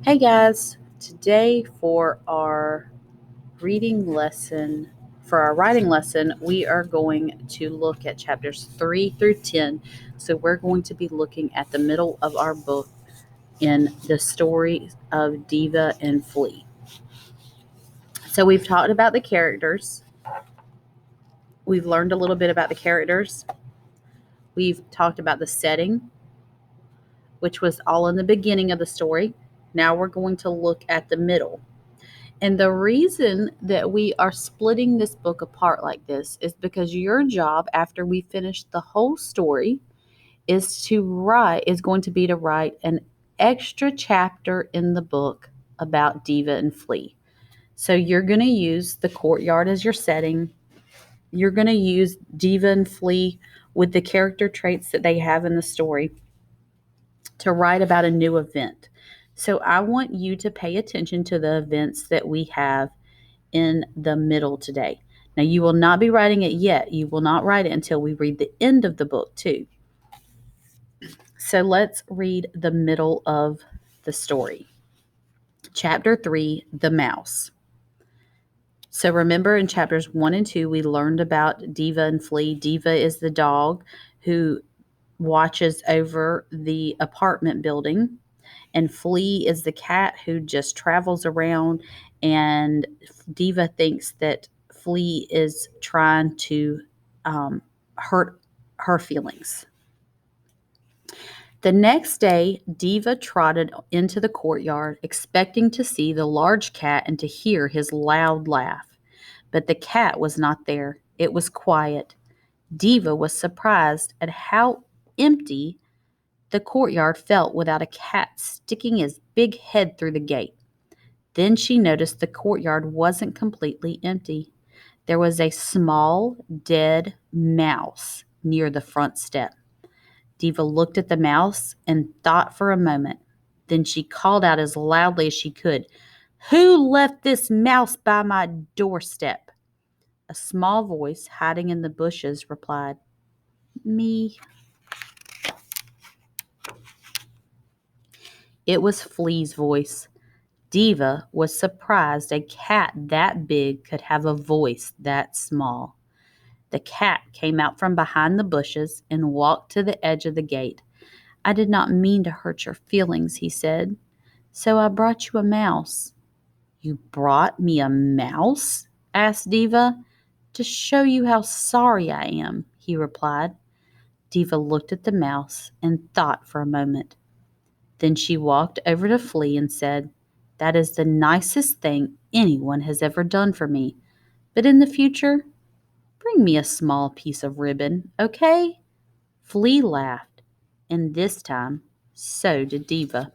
Hey guys, today for our reading lesson, for our writing lesson, we are going to look at chapters 3 through 10. So we're going to be looking at the middle of our book in the story of Diva and Flea. So we've talked about the characters. We've learned a little bit about the characters. We've talked about the setting, which was all in the beginning of the story. Now we're going to look at the middle. And the reason that we are splitting this book apart like this is because your job after we finish the whole story is going to be to write an extra chapter in the book about Diva and Flea. So you're going to use the courtyard as your setting. You're going to use Diva and Flea with the character traits that they have in the story to write about a new event. So I want you to pay attention to the events that we have in the middle today. Now, you will not be writing it yet. You will not write it until we read the end of the book, too. So let's read the middle of the story. Chapter 3, The Mouse. So remember in chapters 1 and 2, we learned about Diva and Flea. Diva is the dog who watches over the apartment building, and Flea is the cat who just travels around, and Diva thinks that Flea is trying to hurt her feelings. The next day, Diva trotted into the courtyard, expecting to see the large cat and to hear his loud laugh. But the cat was not there. It was quiet. Diva was surprised at how empty the courtyard felt without a cat sticking his big head through the gate. Then she noticed the courtyard wasn't completely empty. There was a small, dead mouse near the front step. Diva looked at the mouse and thought for a moment. Then she called out as loudly as she could, "Who left this mouse by my doorstep?" A small voice hiding in the bushes replied, "Me." It was Flea's voice. Diva was surprised a cat that big could have a voice that small. The cat came out from behind the bushes and walked to the edge of the gate. "I did not mean to hurt your feelings," he said. "So I brought you a mouse." "You brought me a mouse?" asked Diva. "To show you how sorry I am," he replied. Diva looked at the mouse and thought for a moment. Then she walked over to Flea and said, "That is the nicest thing anyone has ever done for me. But in the future, bring me a small piece of ribbon, okay?" Flea laughed, and this time, so did Diva.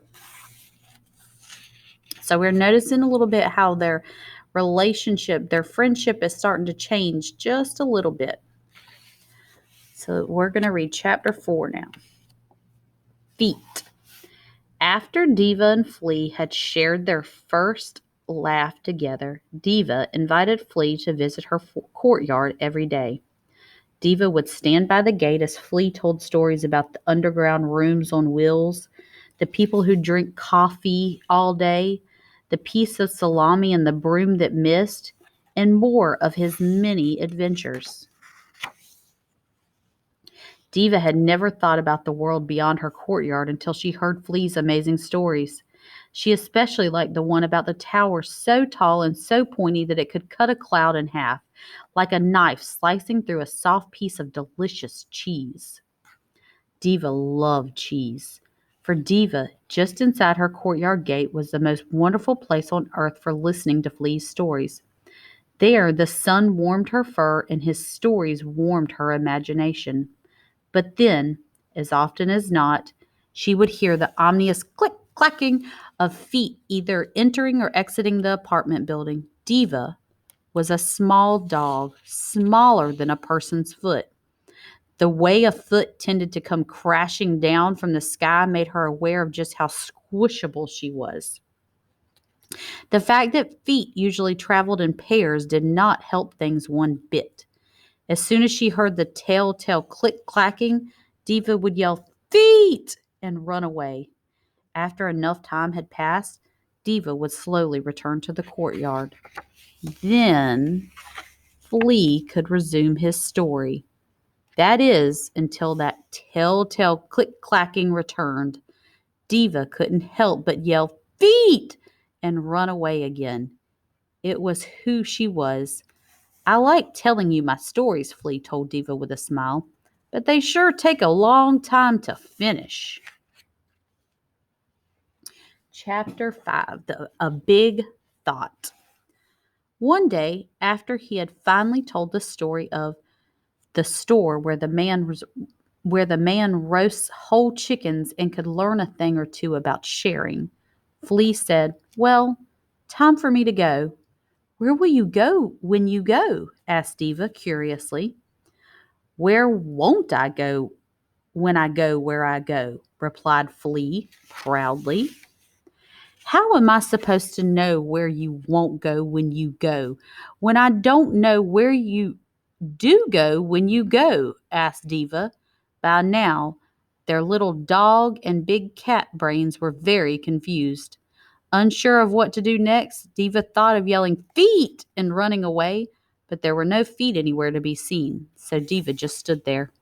So we're noticing a little bit how their relationship, their friendship is starting to change just a little bit. So we're going to read chapter 4 now. Feet. After Diva and Flea had shared their first laugh together, Diva invited Flea to visit her courtyard every day. Diva would stand by the gate as Flea told stories about the underground rooms on wheels, the people who drink coffee all day, the piece of salami and the broom that missed, and more of his many adventures. Diva had never thought about the world beyond her courtyard until she heard Flea's amazing stories. She especially liked the one about the tower so tall and so pointy that it could cut a cloud in half, like a knife slicing through a soft piece of delicious cheese. Diva loved cheese. For Diva, just inside her courtyard gate was the most wonderful place on earth for listening to Flea's stories. There, the sun warmed her fur and his stories warmed her imagination. But then, as often as not, she would hear the ominous click-clacking of feet either entering or exiting the apartment building. Diva was a small dog, smaller than a person's foot. The way a foot tended to come crashing down from the sky made her aware of just how squishable she was. The fact that feet usually traveled in pairs did not help things one bit. As soon as she heard the telltale click-clacking, Diva would yell, "Feet!" and run away. After enough time had passed, Diva would slowly return to the courtyard. Then Flea could resume his story. That is, until that telltale click-clacking returned. Diva couldn't help but yell, "Feet!" and run away again. It was who she was. "I like telling you my stories," Flea told Diva with a smile, "but they sure take a long time to finish." Chapter 5, A Big Thought. One day, after he had finally told the story of the store where the man roasts whole chickens and could learn a thing or two about sharing, Flea said, "Well, time for me to go." "Where will you go when you go?" asked Diva curiously. "Where won't I go when I go where I go?" replied Flea proudly. "How am I supposed to know where you won't go when I don't know where you do go when you go?" asked Diva. By now, their little dog and big cat brains were very confused. Unsure of what to do next, Diva thought of yelling "Feet!" and running away, but there were no feet anywhere to be seen, so Diva just stood there.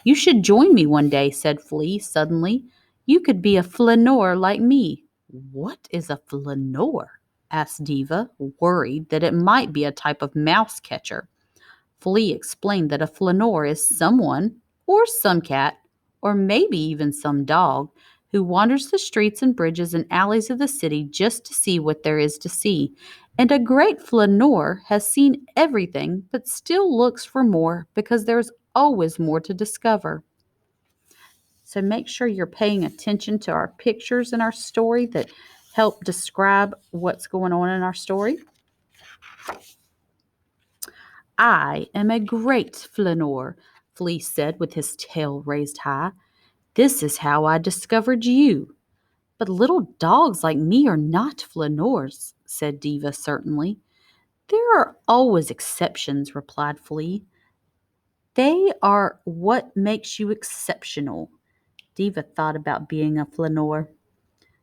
"You should join me one day," said Flea suddenly. "You could be a flaneur like me." "What is a flaneur?" asked Diva, worried that it might be a type of mouse catcher. Flea explained that a flaneur is someone, or some cat, or maybe even some dog, who wanders the streets and bridges and alleys of the city just to see what there is to see. And a great flaneur has seen everything but still looks for more because there's always more to discover. So make sure you're paying attention to our pictures in our story that help describe what's going on in our story. "I am a great flaneur," Flea said with his tail raised high. "This is how I discovered you." "But little dogs like me are not flaneurs," said Diva certainly. "There are always exceptions," replied Flea. "They are what makes you exceptional." Diva thought about being a flaneur.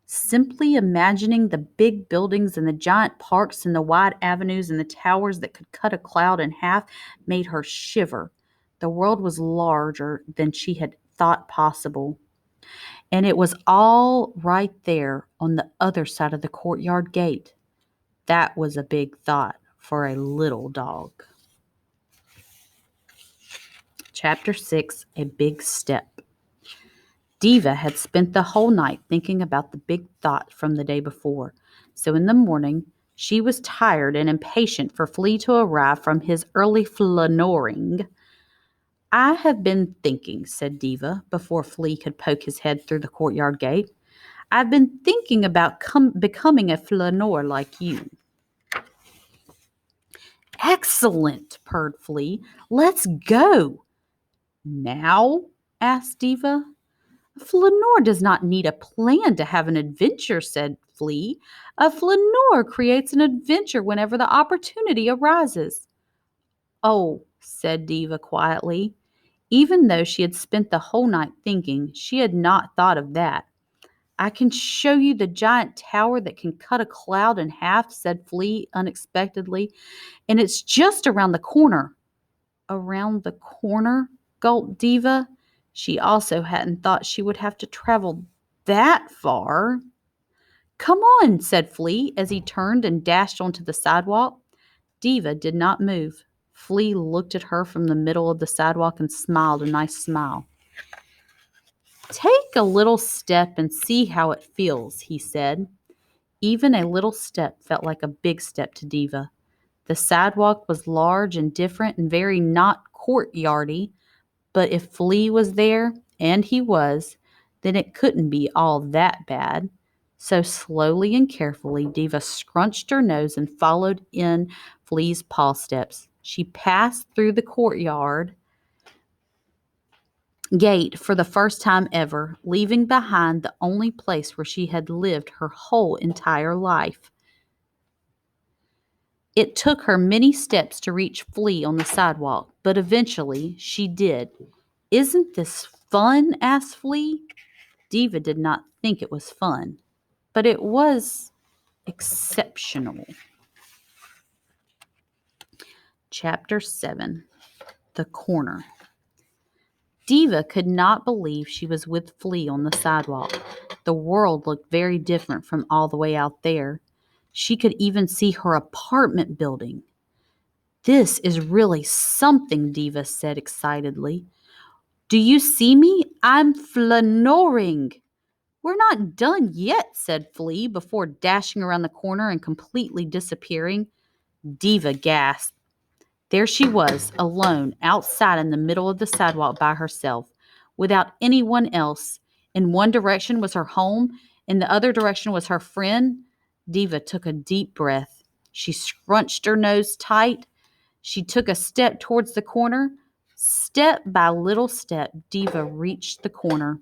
Simply imagining the big buildings and the giant parks and the wide avenues and the towers that could cut a cloud in half made her shiver. The world was larger than she had thought possible. And it was all right there on the other side of the courtyard gate. That was a big thought for a little dog. Chapter 6, A Big Step. Diva had spent the whole night thinking about the big thought from the day before. So in the morning, she was tired and impatient for Flea to arrive from his early flaneuring. "I have been thinking," said Diva, before Flea could poke his head through the courtyard gate. "I've been thinking about becoming a flaneur like you." "Excellent," purred Flea. "Let's go." "Now?" asked Diva. "A flaneur does not need a plan to have an adventure," said Flea. "A flaneur creates an adventure whenever the opportunity arises." "Oh," said Diva quietly. Even though she had spent the whole night thinking, she had not thought of that. "I can show you the giant tower that can cut a cloud in half," said Flea unexpectedly, "and it's just around the corner." "Around the corner?" gulped Diva. She also hadn't thought she would have to travel that far. "Come on," said Flea as he turned and dashed onto the sidewalk. Diva did not move. Flea looked at her from the middle of the sidewalk and smiled a nice smile. "Take a little step and see how it feels," he said. Even a little step felt like a big step to Diva. The sidewalk was large and different and very not courtyardy, but if Flea was there, and he was, then it couldn't be all that bad. So slowly and carefully, Diva scrunched her nose and followed in Flea's paw steps. She passed through the courtyard gate for the first time ever, leaving behind the only place where she had lived her whole entire life. It took her many steps to reach Flea on the sidewalk, but eventually she did. "Isn't this fun?" asked Flea. Diva did not think it was fun, but it was exceptional. Chapter 7, The Corner. Diva could not believe she was with Flea on the sidewalk. The world looked very different from all the way out there. She could even see her apartment building. This is really something, Diva said excitedly. Do you see me? I'm flanoring. We're not done yet, said Flea before dashing around the corner and completely disappearing. Diva gasped. There she was, alone, outside in the middle of the sidewalk by herself, without anyone else. In one direction was her home, in the other direction was her friend. Diva took a deep breath. She scrunched her nose tight. She took a step towards the corner. Step by little step, Diva reached the corner.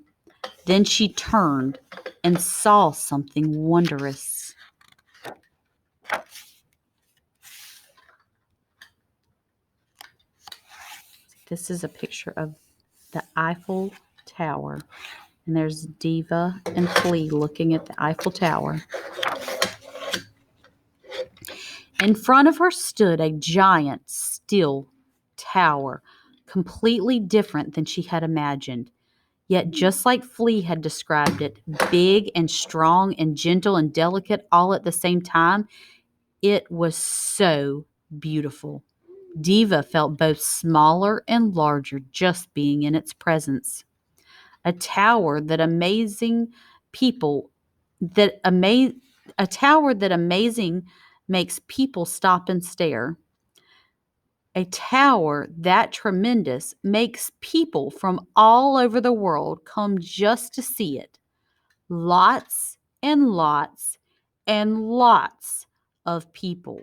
Then she turned and saw something wondrous. This is a picture of the Eiffel Tower. And there's Diva and Flea looking at the Eiffel Tower. In front of her stood a giant steel tower, completely different than she had imagined. Yet just like Flea had described it, big and strong and gentle and delicate all at the same time, it was so beautiful. Diva felt both smaller and larger just being in its presence. A tower that amazing makes people stop and stare. A tower that tremendous makes people from all over the world come just to see it. Lots and lots and lots of people.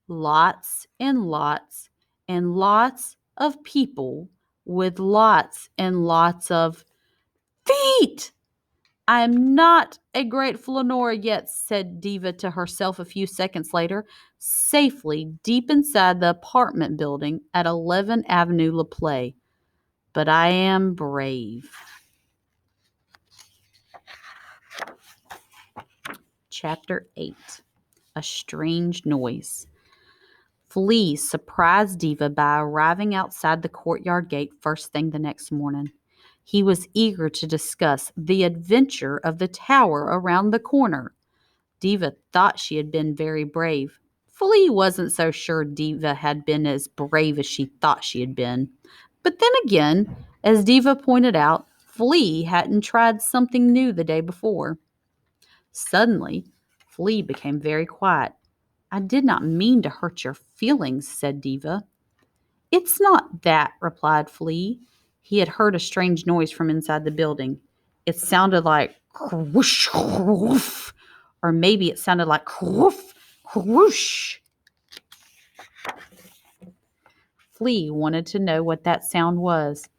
Lots and lots and lots of people with lots and lots of feet. I am not a great flaneur yet, said Diva to herself a few seconds later, safely deep inside the apartment building at 11 Avenue La Play. But I am brave. Chapter 8, A Strange Noise. Flea surprised Diva by arriving outside the courtyard gate first thing the next morning. He was eager to discuss the adventure of the tower around the corner. Diva thought she had been very brave. Flea wasn't so sure Diva had been as brave as she thought she had been. But then again, as Diva pointed out, Flea hadn't tried something new the day before. Suddenly, Flea became very quiet. I did not mean to hurt your feelings, said Diva. It's not that, replied Flea. He had heard a strange noise from inside the building. It sounded like whoosh, whoosh, or maybe it sounded like whoosh, whoosh. Flea wanted to know what that sound was.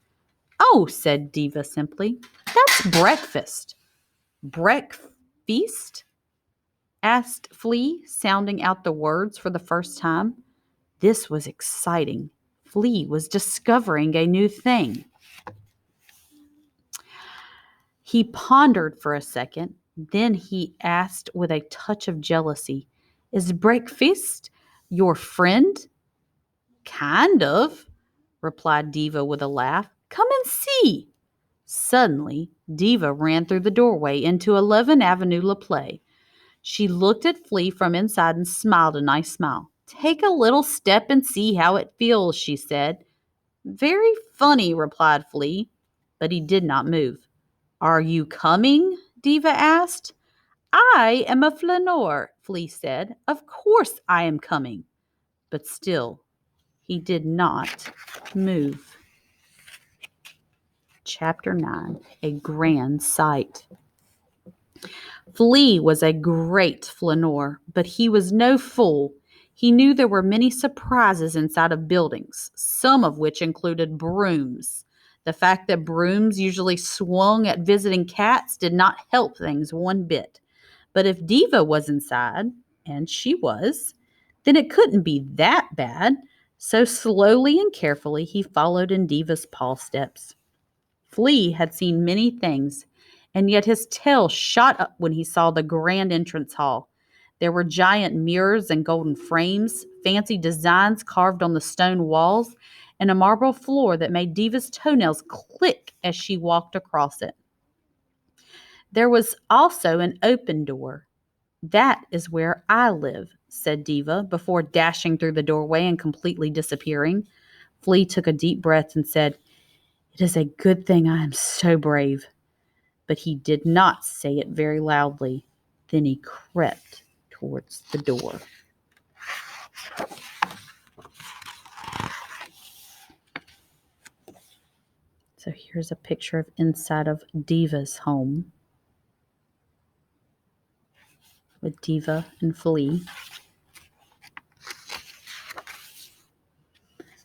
Oh, said Diva simply. That's breakfast. Breakfast? Asked Flea, sounding out the words for the first time. This was exciting. Flea was discovering a new thing. He pondered for a second. Then he asked with a touch of jealousy, Is breakfast your friend? Kind of, replied Diva with a laugh. Come and see. Suddenly, Diva ran through the doorway into 11 Avenue La Play. She looked at Flea from inside and smiled a nice smile. Take a little step and see how it feels, she said. Very funny, replied Flea, but he did not move. Are you coming? Diva asked. I am a flaneur, Flea said. Of course I am coming. But still, he did not move. Chapter 9, A Grand Sight. Flea was a great flaneur, but he was no fool. He knew there were many surprises inside of buildings, some of which included brooms. The fact that brooms usually swung at visiting cats did not help things one bit. But if Diva was inside, and she was, then it couldn't be that bad. So slowly and carefully he followed in Diva's paw steps. Flea had seen many things, and yet his tail shot up when he saw the grand entrance hall. There were giant mirrors and golden frames, fancy designs carved on the stone walls, and a marble floor that made Diva's toenails click as she walked across it. There was also an open door. "That is where I live," said Diva, before dashing through the doorway and completely disappearing. Flea took a deep breath and said, "It is a good thing I am so brave." But he did not say it very loudly. Then he crept towards the door. So here's a picture of inside of Diva's home with Diva and Flea.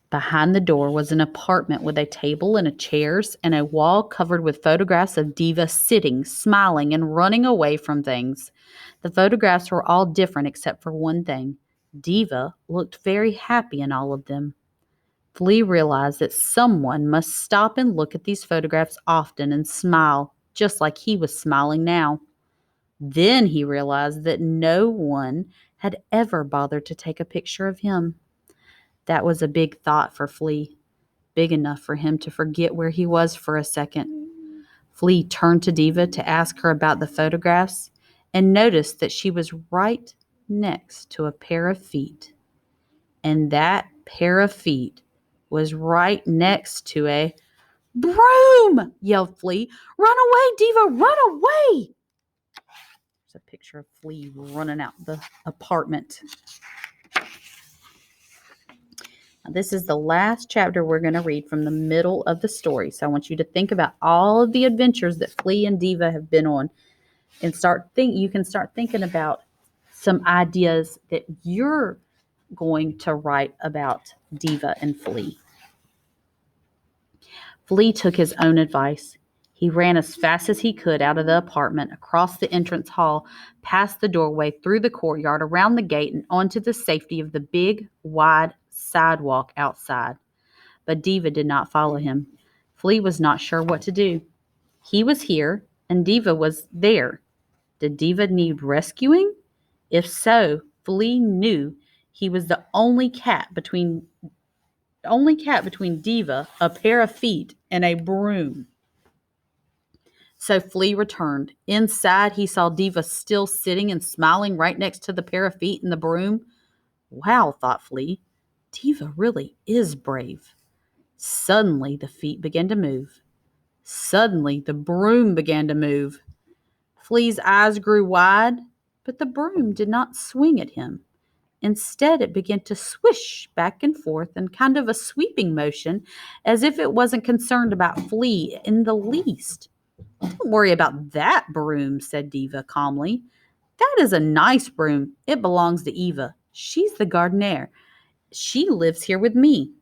Behind the door was an apartment with a table and chairs and a wall covered with photographs of Diva sitting, smiling, and running away from things. The photographs were all different except for one thing. Diva looked very happy in all of them. Flea realized that someone must stop and look at these photographs often and smile, just like he was smiling now. Then he realized that no one had ever bothered to take a picture of him. That was a big thought for Flea, big enough for him to forget where he was for a second. Flea turned to Diva to ask her about the photographs and noticed that she was right next to a pair of feet. And that pair of feet was right next to a broom, yelled Flea. "Run away, Diva, run away!" There's a picture of Flea running out the apartment. Now, this is the last chapter we're going to read from the middle of the story. So I want you to think about all of the adventures that Flea and Diva have been on and you can start thinking about some ideas that you're going to write about Diva and Flea. Flea took his own advice. He ran as fast as he could out of the apartment, across the entrance hall, past the doorway, through the courtyard, around the gate, and onto the safety of the big, wide sidewalk outside. But Diva did not follow him. Flea was not sure what to do. He was here, and Diva was there. Did Diva need rescuing? If so, Flea knew he was the only cat between Diva, a pair of feet, and a broom. So Flea returned. Inside, he saw Diva still sitting and smiling right next to the pair of feet and the broom. Wow, thought Flea. Diva really is brave. Suddenly, the feet began to move. Suddenly, the broom began to move. Flea's eyes grew wide, but the broom did not swing at him. Instead, it began to swish back and forth in kind of a sweeping motion, as if it wasn't concerned about Flea in the least. "Don't worry about that broom," said Diva calmly. "That is a nice broom. It belongs to Eva. She's the gardener. She lives here with me."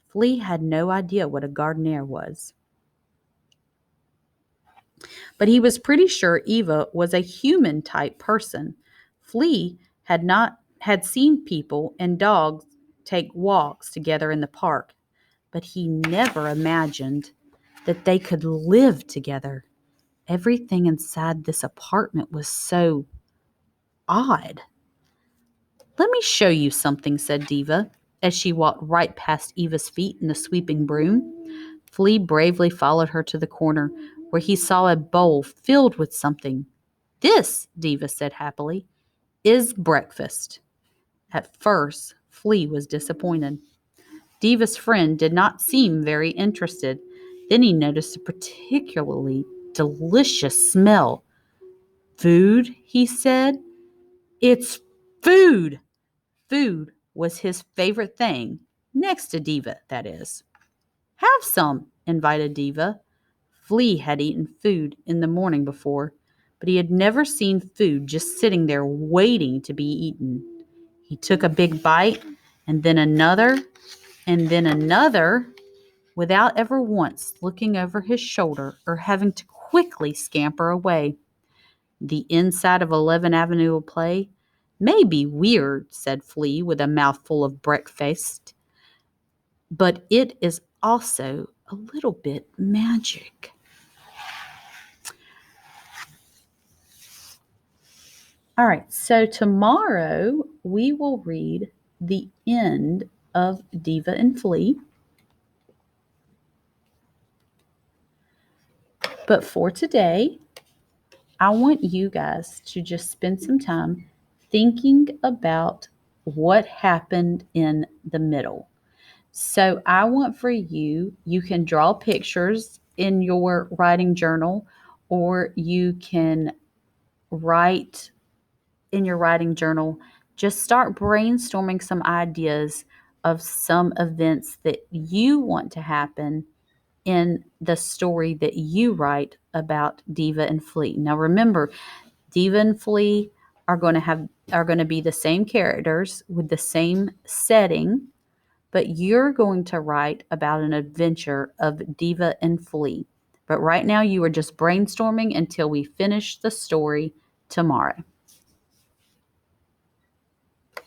Flea had no idea what a gardener was, but he was pretty sure Eva was a human-type person. Flea had seen people and dogs take walks together in the park, but he never imagined that they could live together. Everything inside this apartment was so odd. "Let me show you something," said Diva, as she walked right past Eva's feet in the sweeping broom. Flea bravely followed her to the corner, where he saw a bowl filled with something. "This," Diva said happily, "is breakfast." At first, Flea was disappointed. Diva's friend did not seem very interested. Then he noticed a particularly delicious smell. "Food," he said. "It's food." Food was his favorite thing, next to Diva, that is. "Have some," invited Diva. Flea had eaten food in the morning before, but he had never seen food just sitting there waiting to be eaten. He took a big bite, and then another, without ever once looking over his shoulder or having to quickly scamper away. "The inside of 11th Avenue play may be weird," said Flea with a mouthful of breakfast, "but it is also a little bit magic." All right, so tomorrow we will read the end of Diva and Flea. But for today, I want you guys to just spend some time thinking about what happened in the middle. So I want for you, you can draw pictures in your writing journal, or you can write in your writing journal. Just start brainstorming some ideas of some events that you want to happen in the story that you write about Diva and Flea. Now remember, Diva and Flea are going to be the same characters with the same setting, but you're going to write about an adventure of Diva and Flea. But right now you are just brainstorming until we finish the story tomorrow.